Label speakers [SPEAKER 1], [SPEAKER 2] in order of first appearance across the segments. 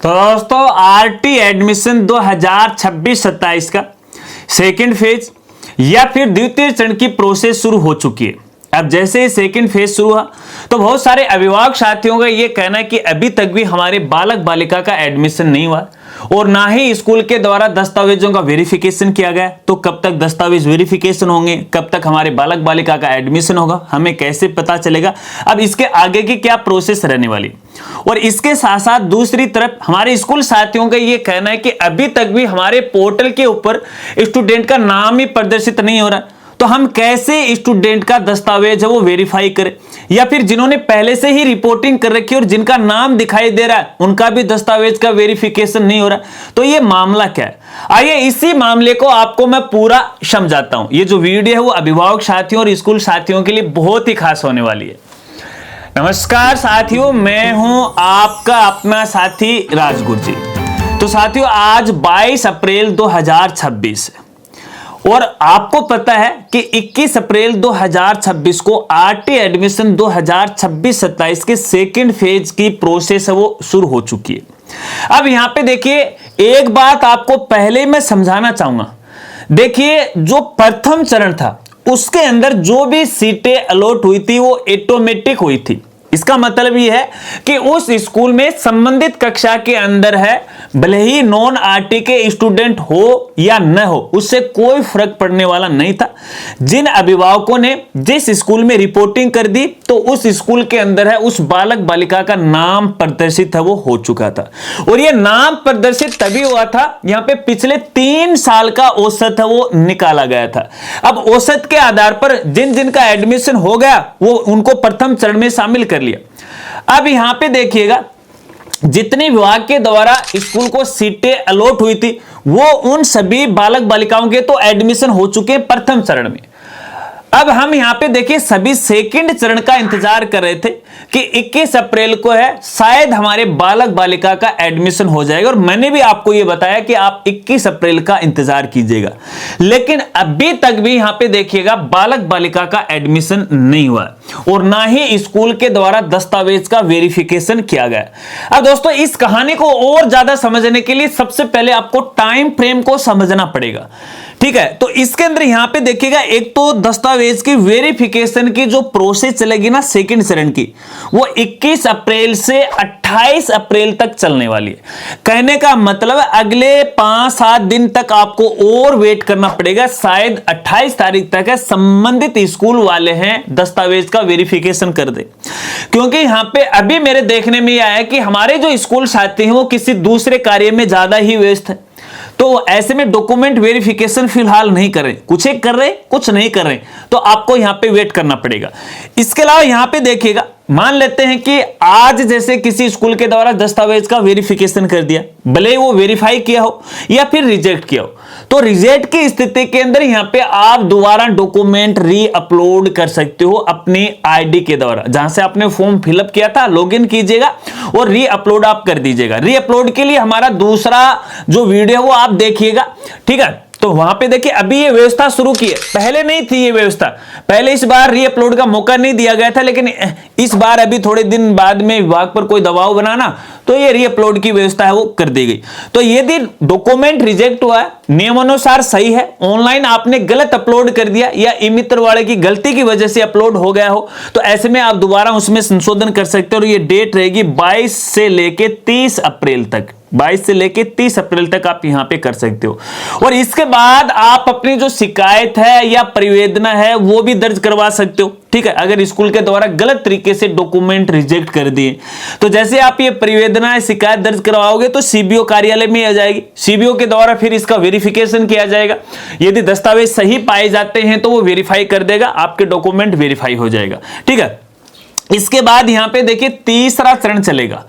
[SPEAKER 1] तो दोस्तों RT admission 2026-27 का सेकेंड फेज या फिर द्वितीय चरण की प्रोसेस शुरू हो चुकी है। अब जैसे ही सेकेंड फेज शुरू हुआ तो बहुत सारे अभिभावक साथियों का यह कहना है कि अभी तक भी हमारे बालक बालिका का एडमिशन नहीं हुआ और ना ही स्कूल के द्वारा दस्तावेजों का वेरिफिकेशन किया गया। तो कब तक दस्तावेज वेरिफिकेशन होंगे, कब तक हमारे बालक बालिका का एडमिशन होगा, हमें कैसे पता चलेगा। अब इसके आगे की क्या प्रोसेस रहने वाली। और इसके साथ साथ दूसरी तरफ हमारे स्कूल साथियों का यह कहना है कि अभी तक भी हमारे पोर्टल के ऊपर स्टूडेंट का नाम ही प्रदर्शित नहीं हो रहा, तो हम कैसे स्टूडेंट का दस्तावेज है वो वेरीफाई करें। या फिर जिन्होंने पहले से ही रिपोर्टिंग कर रखी है और जिनका नाम दिखाई दे रहा है उनका भी दस्तावेज का वेरिफिकेशन नहीं हो रहा, तो ये मामला क्या है। आइए इसी मामले को आपको मैं पूरा समझाता हूं। ये जो वीडियो है वो अभिभावक साथियों और स्कूल साथियों के लिए बहुत ही खास होने वाली है। नमस्कार साथियों, मैं हूं आपका अपना साथी राजगुरु जी। तो साथियों आज 22 अप्रैल 2026 और आपको पता है कि 21 अप्रैल 2026 को आरटी एडमिशन 2026-27 के सेकेंड फेज की प्रोसेस है वो शुरू हो चुकी है। अब यहां पे देखिए एक बात आपको पहले मैं समझाना चाहूंगा। देखिए जो प्रथम चरण था उसके अंदर जो भी सीटें अलॉट हुई थी वो ऑटोमेटिक हुई थी। इसका मतलब यह है कि उस स्कूल में संबंधित कक्षा के अंदर है, भले ही नॉन आरटी के स्टूडेंट हो या न हो, उससे कोई फर्क पड़ने वाला नहीं था। जिन अभिभावकों ने जिस स्कूल में रिपोर्टिंग कर दी तो उस स्कूल के अंदर है उस बालक बालिका का नाम प्रदर्शित है वो हो चुका था। और यह नाम प्रदर्शित तभी हुआ था, यहां पे पिछले 3 साल का औसत है वो निकाला गया था। अब औसत के आधार पर जिन जिन का एडमिशन हो गया वो उनको प्रथम चरण में शामिल कर लिया। अब यहां पे देखिएगा जितने विभाग के द्वारा स्कूल को सीटें अलॉट हुई थी वो उन सभी बालक बालिकाओं के तो एडमिशन हो चुके हैं प्रथम चरण में। अब हम यहां पे देखिए सभी सेकंड चरण का इंतजार कर रहे थे कि 21 अप्रैल को है शायद हमारे बालक बालिका का एडमिशन हो जाएगा। और मैंने भी आपको यह बताया कि आप 21 अप्रैल का इंतजार कीजिएगा, लेकिन अभी तक भी यहां पे देखिएगा बालक बालिका का एडमिशन नहीं हुआ और ना ही स्कूल के द्वारा दस्तावेज का वेरिफिकेशन किया गया। अब दोस्तों इस कहानी को और ज्यादा समझने के लिए सबसे पहले आपको टाइम फ्रेम को समझना पड़ेगा, ठीक है। तो इसके अंदर यहां पे देखिएगा एक तो दस्तावेज की वेरिफिकेशन की जो प्रोसेस चलेगी ना सेकंड चरण की, वो 21 अप्रैल से 28 अप्रैल तक चलने वाली है। कहने का मतलब अगले 5-7 दिन तक आपको और वेट करना पड़ेगा। शायद 28 तारीख तक है संबंधित स्कूल वाले हैं दस्तावेज का वेरिफिकेशन कर दे, क्योंकि यहां पे अभी मेरे देखने में आया है कि हमारे जो स्कूल साथी हैं वो किसी दूसरे कार्य में ज्यादा ही व्यस्त है। तो ऐसे में डॉक्यूमेंट वेरिफिकेशन फिलहाल नहीं कर रहे, कुछ एक कर रहे कुछ नहीं कर रहे, तो आपको यहां पे वेट करना पड़ेगा। इसके अलावा यहां पे देखिएगा मान लेते हैं कि आज जैसे किसी स्कूल के द्वारा दस्तावेज का वेरिफिकेशन कर दिया, भले वो वेरीफाई किया हो या फिर रिजेक्ट किया हो, तो रिजेक्ट की स्थिति के अंदर यहां पे आप दोबारा डॉक्यूमेंट री अपलोड कर सकते हो अपनी आईडी के द्वारा। जहां से आपने फॉर्म फिलअप किया था लॉगिन कीजिएगा और री अपलोड आप कर दीजिएगा। री अपलोड के लिए हमारा दूसरा जो वीडियो है वो आप देखिएगा, ठीक है। तो वहां पे देखिए अभी ये व्यवस्था शुरू की है, पहले नहीं थी ये व्यवस्था। पहले इस बार री अपलोड का मौका नहीं दिया गया था, लेकिन इस बार अभी थोड़े दिन बाद में विभाग पर कोई दबाव बनाना तो ये री अपलोड की व्यवस्था है वो कर दी गई। तो यदि डॉक्यूमेंट रिजेक्ट हुआ है, नियमानुसार सही है, ऑनलाइन आपने गलत अपलोड कर दिया या ई मित्र वाले की गलती की वजह से अपलोड हो गया हो, तो ऐसे में आप दोबारा उसमें संशोधन कर सकते हो। और ये डेट रहेगी 22 से लेके 30 अप्रैल तक, 22 से लेके 30 अप्रैल तक आप यहां पे कर सकते हो। और इसके बाद आप अपनी जो शिकायत है या परिवेदना है वो भी दर्ज करवा सकते हो, ठीक है। अगर स्कूल के द्वारा गलत तरीके से डॉक्यूमेंट रिजेक्ट कर दिए तो जैसे आप ये परिवेदना है शिकायत दर्ज करवाओगे तो सीबीओ कार्यालय में आ जाएगी। सीबीओ के द्वारा फिर इसका वेरिफिकेशन किया जाएगा। यदि दस्तावेज सही पाए जाते हैं तो वो वेरीफाई कर देगा, आपके डॉक्यूमेंट वेरीफाई हो जाएगा, ठीक है। इसके बाद यहां पे देखिए तीसरा चरण चलेगा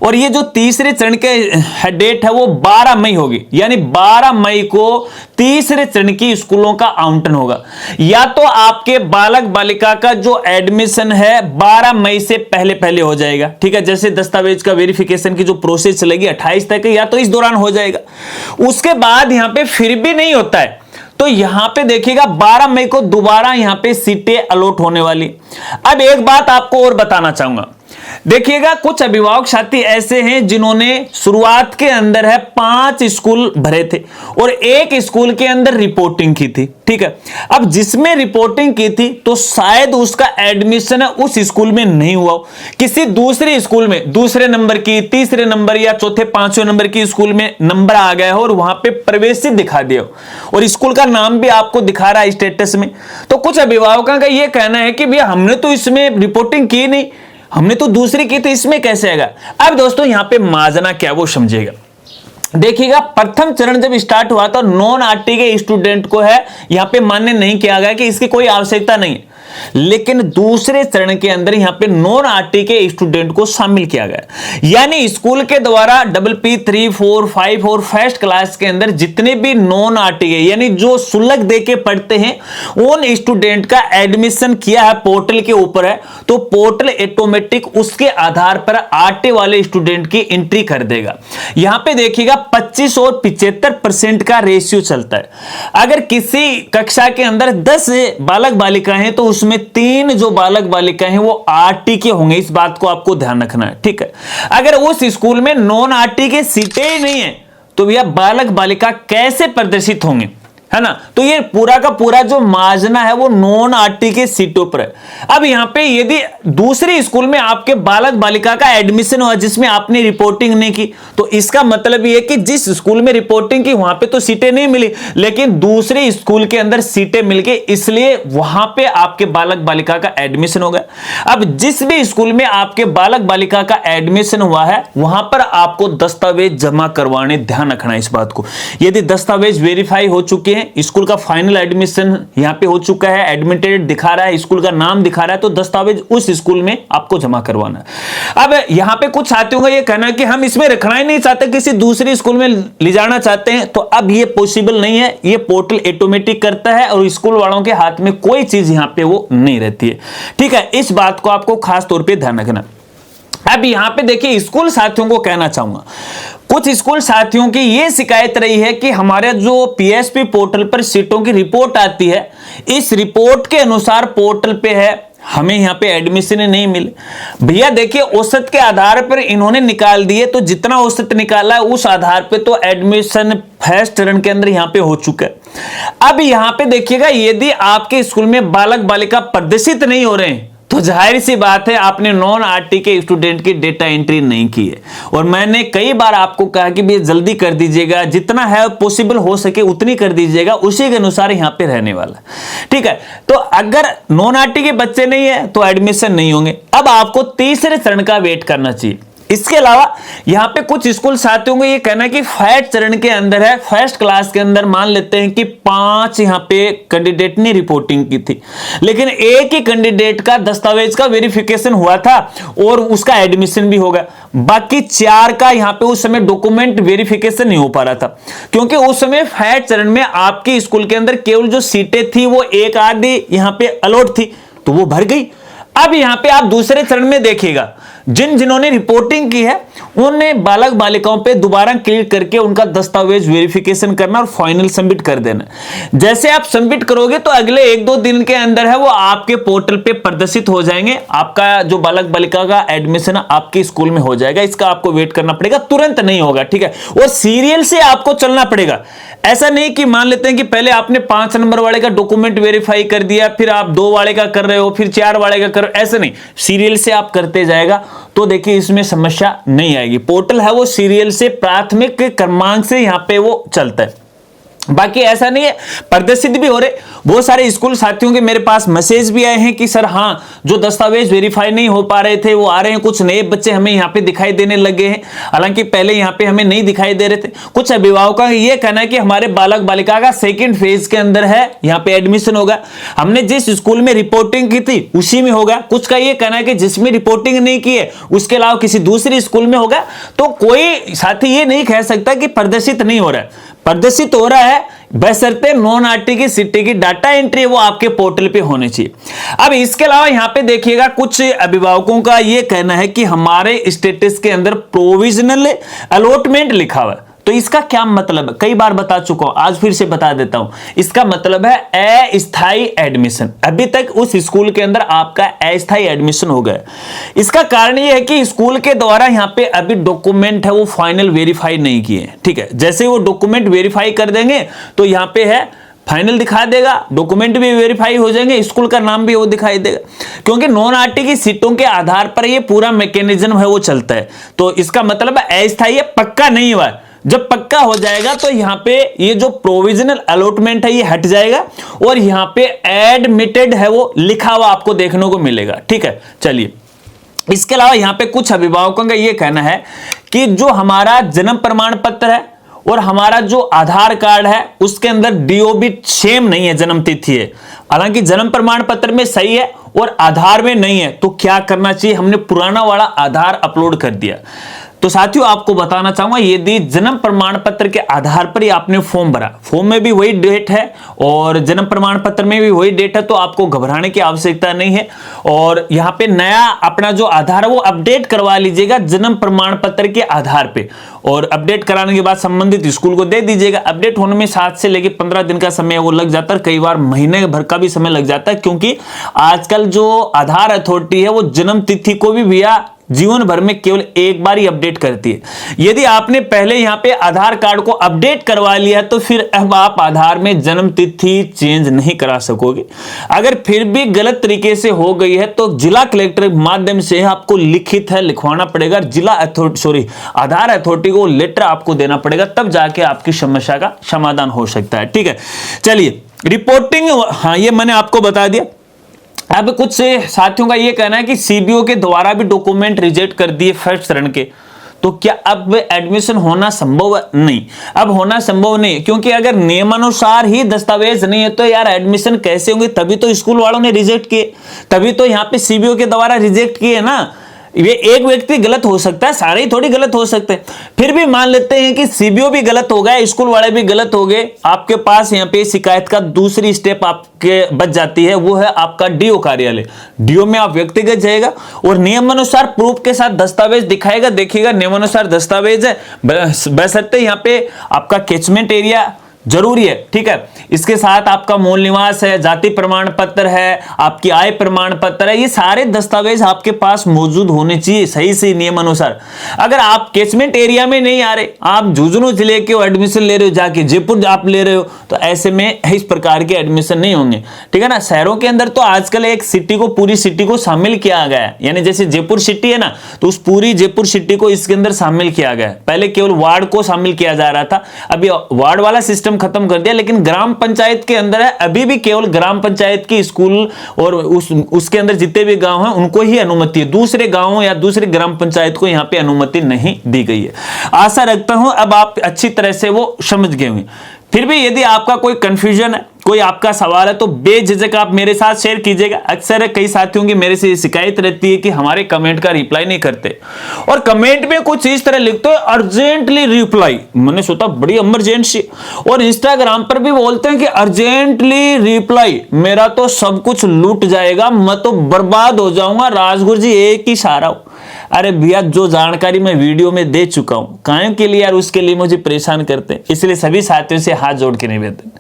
[SPEAKER 1] और ये जो तीसरे चरण के डेट है वो 12 मई होगी, यानी 12 मई को तीसरे चरण की स्कूलों का आवंटन होगा। या तो आपके बालक बालिका का जो एडमिशन है 12 मई से पहले पहले हो जाएगा, ठीक है। जैसे दस्तावेज का वेरिफिकेशन की जो प्रोसेस चलेगी 28 तक, या तो इस दौरान हो जाएगा। उसके बाद यहां पे फिर भी नहीं होता है तो यहां पे देखिएगा 12 मई को दोबारा यहां पे सीटें अलॉट होने वाली। अब एक बात आपको और बताना चाहूंगा, देखिएगा कुछ अभिभावक साथी ऐसे हैं जिन्होंने शुरुआत के अंदर है 5 स्कूल भरे थे और एक स्कूल के अंदर रिपोर्टिंग की थी, ठीक है। अब जिसमें रिपोर्टिंग की थी तो शायद उसका एडमिशन उस स्कूल में नहीं हुआ, किसी दूसरे स्कूल में दूसरे नंबर की, तीसरे नंबर या चौथे पांचवें नंबर की स्कूल में नंबर आ गया हो और वहां पे प्रवेशित दिखा दिया और स्कूल का नाम भी आपको दिखा रहा है स्टेटस में। तो कुछ अभिभावकों का यह कहना है कि भैया हमने तो इसमें रिपोर्टिंग की नहीं, हमने तो दूसरी की, तो इसमें कैसे आएगा। अब दोस्तों यहां पे माजना क्या वो समझिएगा। देखिएगा प्रथम चरण जब स्टार्ट हुआ तो नॉन आरटी के स्टूडेंट को है यहां पे मान्य नहीं किया गया कि इसकी कोई आवश्यकता नहीं है, लेकिन दूसरे चरण के अंदर यहां पे नॉन आरटी के स्टूडेंट को शामिल किया गया, यानी स्कूल के द्वारा PP 3, 4, 5 और फर्स्ट क्लास के अंदर जितने भी नॉन आरटी के यानी जो शुल्क दे के पढ़ते हैं उन स्टूडेंट का एडमिशन किया है पोर्टल के ऊपर है, तो पोर्टल ऑटोमेटिक उसके आधार पर आरटी वाले स्टूडेंट की एंट्री कर देगा। यहां पे देखिएगा 25 और 75% का रेशियो चलता है। अगर किसी कक्षा के अंदर 10 बालक बालिकाएं हैं तो उसमें 3 जो बालक बालिकाएं हैं वो आरटी के होंगे, इस बात को आपको ध्यान रखना है, ठीक है। अगर उस स्कूल में नॉन आरटी के सीटें ही नहीं है तो भैया बालक बालिका कैसे प्रदर्शित होंगे, है ना। तो ये पूरा का पूरा जो माजना है वो नॉन आरटी के सीटों पर है। अब यहां पे यदि दूसरे स्कूल में आपके बालक बालिका का एडमिशन हुआ जिसमें आपने रिपोर्टिंग नहीं की, तो इसका मतलब ये कि जिस स्कूल में रिपोर्टिंग की वहां पे तो सीटें नहीं मिली, लेकिन दूसरे स्कूल के अंदर सीटें मिल गई, इसलिए वहां पे आपके बालक बालिका का एडमिशन हो गया। अब जिस भी स्कूल में आपके बालक बालिका का एडमिशन हुआ है वहां पर आपको दस्तावेज जमा करवाने, ध्यान रखना इस बात को। यदि दस्तावेज वेरीफाई हो चुके हैं, स्कूल का फाइनल एडमिशन यहां पे हो चुका है, एडमिटेड दिखा रहा है, स्कूल का नाम दिखा रहा है, तो दस्तावेज उस स्कूल में आपको जमा करवाना है। अब यहां पे कुछ साथियों का यह कहना है कि हम इसमें रखना ही नहीं चाहते, किसी दूसरे स्कूल में ले जाना चाहते हैं, तो अब ये पॉसिबल नहीं है, ये पोर्टल ऑटोमेटिक करता है और स्कूल वालों के हाथ में कोई चीज यहां पे वो नहीं रहती है, ठीक है। इस बात को आपको खास तौर पर ध्यान रखना। अब यहां पे देखिए स्कूल साथियों को कहना चाहूंगा, कुछ स्कूल साथियों की यह शिकायत रही है कि हमारे जो PSP पोर्टल पर सीटों की रिपोर्ट आती है, इस रिपोर्ट के अनुसार पोर्टल पे है हमें यहां पे एडमिशन नहीं मिले। भैया देखिए औसत के आधार पर इन्होंने निकाल दिए, तो जितना औसत निकाला है उस आधार पे तो एडमिशन फर्स्ट चरण के अंदर यहां पे हो चुका है। अब यहां पे देखिएगा यदि आपके स्कूल में बालक बालिका प्रदर्शित नहीं हो रहे हैं तो जाहिर सी बात है आपने नॉन आरटी के स्टूडेंट की डेटा एंट्री नहीं की है। और मैंने कई बार आपको कहा कि भैया जल्दी कर दीजिएगा, जितना है पॉसिबल हो सके उतनी कर दीजिएगा, उसी के अनुसार यहां पे रहने वाला, ठीक है। तो अगर नॉन आरटी के बच्चे नहीं है तो एडमिशन नहीं होंगे। अब आपको तीसरे चरण का वेट करना चाहिए। इसके अलावा यहां पे कुछ स्कूल साथियों को यह कहना है कि फर्स्ट चरण के अंदर है, फर्स्ट क्लास के अंदर मान लेते हैं कि 5 यहां पे कैंडिडेट ने रिपोर्टिंग की थी, लेकिन एक ही कैंडिडेट का दस्तावेज का वेरिफिकेशन हुआ था और उसका एडमिशन भी होगा, बाकी 4 का यहां पे उस समय डॉक्यूमेंट वेरिफिकेशन नहीं हो पा रहा था, क्योंकि उस समय फर्स्ट चरण में आपके स्कूल के अंदर केवल जो सीटें थी वो एक आधी यहां पे अलॉट थी, तो वो भर गई। अब यहां पे आप दूसरे चरण में देखिएगा जिन्होंने रिपोर्टिंग की है उन्होंने बालक बालिकाओं पे दोबारा क्लिक करके उनका दस्तावेज वेरिफिकेशन करना और फाइनल सबमिट कर देना। जैसे आप सबमिट करोगे तो अगले 1-2 दिन के अंदर है वो आपके पोर्टल पे प्रदर्शित हो जाएंगे, आपका जो बालक बालिका का एडमिशन आपके स्कूल में हो जाएगा। इसका आपको वेट करना पड़ेगा, तुरंत नहीं होगा, ठीक है। और सीरियल से आपको चलना पड़ेगा, ऐसा नहीं कि मान लेते हैं कि पहले आपने 5 नंबर वाले का डॉक्यूमेंट वेरीफाई कर दिया, फिर आप 2 वाले का कर रहे हो, फिर 4 वाले का कर रहे हो, ऐसा नहीं, सीरियल से आप करते जाएगा तो देखिए इसमें समस्या नहीं आएगी। पोर्टल है वो सीरियल से प्राथमिक क्रमांक से यहां पे वो चलता है, बाकी ऐसा नहीं है, प्रदर्शित भी हो रहे। बहुत सारे स्कूल साथियों के मेरे पास मैसेज भी आए हैं कि सर हाँ जो दस्तावेज वेरीफाई नहीं हो पा रहे थे वो आ रहे हैं, कुछ नए बच्चे हमें यहाँ पे दिखाई देने लगे हैं, हालांकि पहले यहाँ पे हमें नहीं दिखाई दे रहे थे। कुछ अभिभावकों का ये कहना है कि हमारे बालक बालिका का सेकेंड फेज के अंदर है, यहाँ पे एडमिशन होगा, हमने जिस स्कूल में रिपोर्टिंग की थी उसी में होगा। कुछ का ये कहना है कि जिसमें रिपोर्टिंग नहीं की है उसके अलावा किसी दूसरे स्कूल में होगा। तो कोई साथी ये नहीं कह सकता कि प्रदर्शित नहीं हो रहा है, प्रदर्शित हो रहा है, बशर्ते नॉन आरटी की सिटी की डाटा एंट्री वो आपके पोर्टल पे होनी चाहिए। अब इसके अलावा यहां पे देखिएगा कुछ अभिभावकों का ये कहना है कि हमारे स्टेटस के अंदर प्रोविजनल अलॉटमेंट लिखा हुआ है, तो इसका क्या मतलब है, कई बार बता चुका हूं, आज फिर से बता देता हूं। इसका मतलब है अस्थायी एडमिशन। अभी तक उस स्कूल के अंदर आपका अस्थायी एडमिशन हो गया। इसका कारण यह है कि स्कूल के द्वारा यहां पे अभी डॉक्यूमेंट है वो फाइनल वेरीफाई नहीं किए, ठीक है। जैसे वो डॉक्यूमेंट वेरीफाई कर देंगे तो यहां पे है फाइनल दिखा देगा, डॉक्यूमेंट भी वेरीफाई हो जाएंगे, स्कूल का नाम भी वो दिखाई देगा, क्योंकि नॉन आरटी की सीटों के आधार पर ये पूरा मैकेनिज्म है वो चलता है। तो इसका मतलब है अस्थायी है, पक्का नहीं हुआ। जब पक्का हो जाएगा तो यहां पे ये जो प्रोविजनल अलॉटमेंट है ये हट जाएगा और यहां पे एडमिटेड है वो लिखा हुआ आपको देखने को मिलेगा, ठीक है। चलिए, इसके अलावा यहां पे कुछ अभिभावकों का ये कहना है कि जो हमारा जन्म प्रमाण पत्र है और हमारा जो आधार कार्ड है उसके अंदर डीओबी सेम नहीं है, जन्म तिथि है। हालांकि जन्म प्रमाण पत्र में सही है और आधार में नहीं है, तो क्या करना चाहिए, हमने पुराना वाला आधार अपलोड कर दिया। तो साथियों आपको बताना चाहूंगा, यदि जन्म प्रमाण पत्र के आधार पर ही आपने फॉर्म भरा, फॉर्म में भी वही डेट है और जन्म प्रमाण पत्र में भी वही डेट है, तो आपको घबराने की आवश्यकता नहीं है। और यहाँ पे नया अपना जो आधार है वो अपडेट करवा लीजिएगा जन्म प्रमाण पत्र के आधार पे, और अपडेट कराने के बाद संबंधित स्कूल को दे दीजिएगा। अपडेट होने में 7 से लेकर 15 दिन का समय वो लग जाता है, कई बार महीने भर का भी समय लग जाता है, क्योंकि आजकल जो आधार अथॉरिटी है वो जन्म तिथि को भी भैया जीवन भर में केवल एक बार ही अपडेट करती है। यदि आपने पहले यहां पे आधार कार्ड को अपडेट करवा लिया तो फिर अब आप आधार में जन्म तिथि चेंज नहीं करा सकोगे। अगर फिर भी गलत तरीके से हो गई है तो जिला कलेक्टर के माध्यम से आपको लिखित है लिखवाना पड़ेगा, जिला अथॉरिटी आधार अथॉरिटी को लेटर आपको देना पड़ेगा, तब जाके आपकी समस्या का समाधान हो सकता है, ठीक है। चलिए, रिपोर्टिंग, हाँ ये मैंने आपको बता दिया। अब कुछ साथियों का ये कहना है कि सीबीओ के द्वारा भी डॉक्यूमेंट रिजेक्ट कर दिए फर्स्ट चरण के, तो क्या अब एडमिशन होना संभव है? नहीं, अब होना संभव नहीं, क्योंकि अगर नियमानुसार ही दस्तावेज नहीं है तो यार एडमिशन कैसे होंगे? तभी तो स्कूल वालों ने रिजेक्ट किए, तभी तो यहाँ पे सीबीओ के द्वारा रिजेक्ट किए ना। ये एक व्यक्ति गलत हो सकता है, सारे ही थोड़ी गलत हो सकते हैं। फिर भी मान लेते हैं कि सीबीओ भी गलत हो गया, स्कूल वाले भी गलत हो गए, आपके पास यहाँ पे शिकायत का दूसरी स्टेप आपके बच जाती है, वो है आपका डीओ कार्यालय। डीओ में आप व्यक्तिगत जाएगा और नियमानुसार प्रूफ के साथ दस्तावेज दिखाएगा, देखिएगा नियमानुसार दस्तावेज है, बशर्ते यहाँ पे आपका कैचमेंट एरिया जरूरी है, ठीक है। इसके साथ आपका मूल निवास है, जाति प्रमाण पत्र है, आपकी आय प्रमाण पत्र है, ये सारे दस्तावेज आपके पास मौजूद होने चाहिए सही से नियम अनुसार। अगर आप कैचमेंट एरिया में नहीं आ रहे, आप झुंझुनू जिले के एडमिशन ले रहे हो, जाके जयपुर आप ले रहे हो, तो ऐसे में इस प्रकार के एडमिशन नहीं होंगे, ठीक है ना। शहरों के अंदर तो आजकल एक सिटी को, पूरी सिटी को शामिल किया गया है, यानी जैसे जयपुर सिटी है ना, तो उस पूरी जयपुर सिटी को इसके अंदर शामिल किया गया है। पहले केवल वार्ड को शामिल किया जा रहा था, अभी वार्ड वाला सिस्टम खत्म कर दिया, लेकिन ग्राम पंचायत के अंदर है, अभी भी केवल ग्राम पंचायत की स्कूल और उसके अंदर जितने भी गांव हैं उनको ही अनुमति है, दूसरे गांवों या दूसरे ग्राम पंचायत को यहां पे अनुमति नहीं दी गई है। आशा रखता हूं अब आप अच्छी तरह से वो समझ गए होंगे। फिर भी यदि आपका कोई कंफ्यूजन है, कोई आपका सवाल है, तो बेझिझक आप मेरे साथ शेयर कीजिएगा। अक्सर कई साथियों की मेरे से शिकायत रहती है कि हमारे कमेंट का रिप्लाई नहीं करते, और कमेंट में कुछ इस तरह लिखते हो अर्जेंटली रिप्लाई, मैंने सोचा बड़ी इमरजेंसी, और इंस्टाग्राम पर भी बोलते हैं कि अर्जेंटली रिप्लाई, मेरा तो सब कुछ लूट जाएगा, मैं तो बर्बाद हो जाऊंगा, राजगुरु जी एक ही सहारा हो। अरे भैया, जो जानकारी मैं वीडियो में दे चुका हूं, काहे के लिए यार उसके लिए मुझे परेशान करते हैं। इसलिए सभी साथियों से हाथ जोड़ के निवेदन,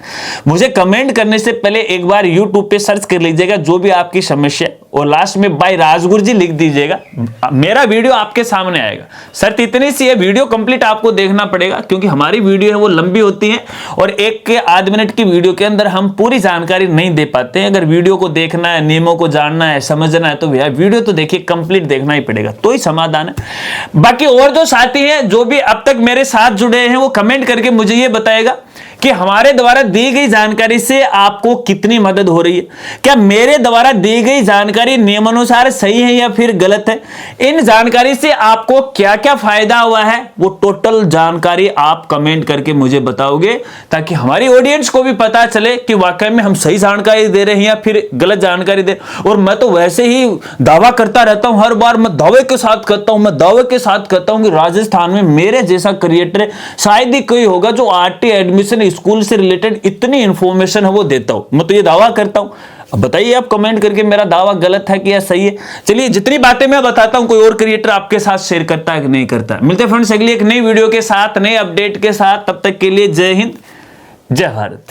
[SPEAKER 1] मुझे कमेंट करने से पहले एक बार YouTube पे सर्च कर लीजिएगा जो भी आपकी समस्या, और लास्ट में बाय राजगुरु जी लिख दीजिएगा, मेरा वीडियो आपके सामने आएगा। शर्त इतनी सी है, वीडियो कंप्लीट आपको देखना पड़ेगा, क्योंकि हमारी वीडियो है वो लंबी होती है और 1 के आध मिनट की वीडियो के अंदर हम पूरी जानकारी नहीं दे पाते हैं। अगर वीडियो को देखना है, नियमों को जानना है, समझना है, तो भैया वीडियो तो देखिए कंप्लीट देखना ही पड़ेगा, तो ही समाधान है। बाकी और जो साथी हैं जो भी अब तक मेरे साथ जुड़े हैं, वो कमेंट करके मुझे ये बताएगा कि हमारे द्वारा दी गई जानकारी से आपको कितनी मदद हो रही है, क्या मेरे द्वारा दी गई जानकारी नियमानुसार सही है या फिर गलत है, इन जानकारी से आपको क्या क्या फायदा हुआ है, वो टोटल जानकारी आप कमेंट करके मुझे बताओगे, ताकि हमारी ऑडियंस को भी पता चले कि वाकई में हम सही जानकारी दे रहे हैं या फिर गलत जानकारी दे। और मैं तो वैसे ही दावा करता रहता हूं, हर बार मैं दावे के साथ करता हूं कि राजस्थान में मेरे जैसा क्रिएटर शायद ही कोई होगा जो आरटी एडमिशन स्कूल से रिलेटेड इतनी इंफॉर्मेशन है वो देता हूं, मैं तो ये दावा करता हूं। अब बताइए आप कमेंट करके मेरा दावा गलत है कि या सही है। चलिए जितनी बातें मैं बताता हूं कोई और क्रिएटर आपके साथ शेयर करता है कि नहीं करता। मिलते हैं फ्रेंड्स अगली एक नई वीडियो के साथ, नए अपडेट के साथ। तब तक के लिए जय हिंद, जय भारत।